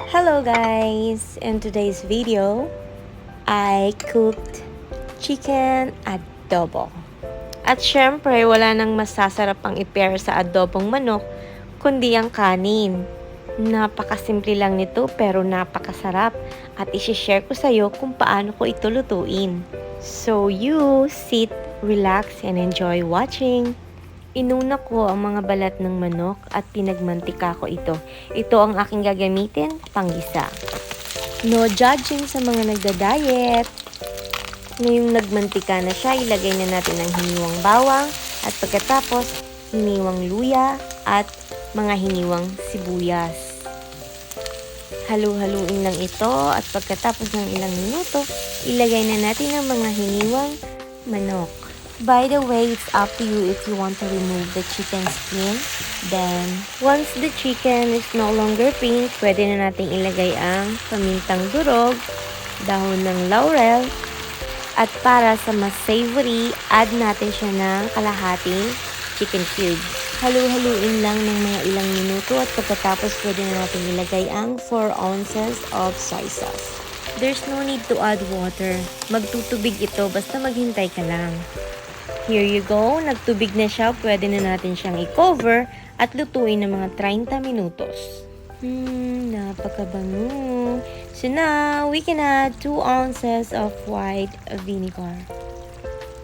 Hello guys! In today's video, I cooked chicken adobo. At syempre, wala nang masasarap pang i-pair sa adobong manok, kundi ang kanin. Napakasimple lang nito pero napakasarap at isi-share ko sa iyo kung paano ko ito lutuin. So you sit, relax, and enjoy watching! Inuna ko ang mga balat ng manok at pinagmantika ko ito. Ito ang aking gagamitin panggisa. No judging sa mga nagda-diet. Ngayong nagmantika na siya, ilagay na natin ang hiniwang bawang at pagkatapos hiniwang luya at mga hiniwang sibuyas. Halu-haluin lang ito at pagkatapos ng ilang minuto, ilagay na natin ang mga hiniwang manok. By the way, it's up to you if you want to remove the chicken skin. Then, once the chicken is no longer pink, pwede na natin ilagay ang pamintang durog, dahon ng laurel, at para sa mas savory, add natin siya ng kalahating chicken cubes. Halu-haluin lang ng mga ilang minuto at pagkatapos pwede na natin ilagay ang 4 ounces of soy sauce. There's no need to add water. Magtutubig ito basta maghintay ka lang. Here you go, nagtubig na siya, pwede na natin siyang i-cover at lutuin ng mga 30 minutos. Napakabango. So now, we can add 2 ounces of white vinegar.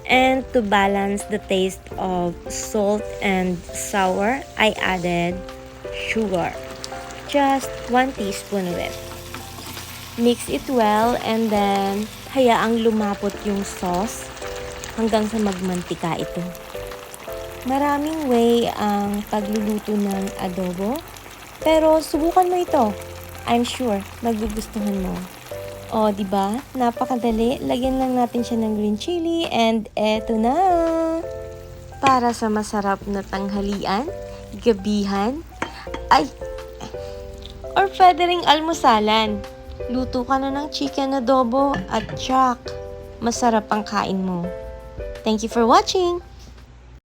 And to balance the taste of salt and sour, I added sugar. Just 1 teaspoon of it. Mix it well and then hayaang lumapot yung sauce hanggang sa magmantika ito. Maraming way ang pagluluto ng adobo, pero subukan mo ito. I'm sure magugustuhan mo. O, di ba? Napakadali. Lagyan lang natin siya ng green chili and eto na. Para sa masarap na tanghalian, gabihan, or pwede ring almusalan. Luto ka na ng chicken adobo at tsak, masarap ang kain mo. Thank you for watching!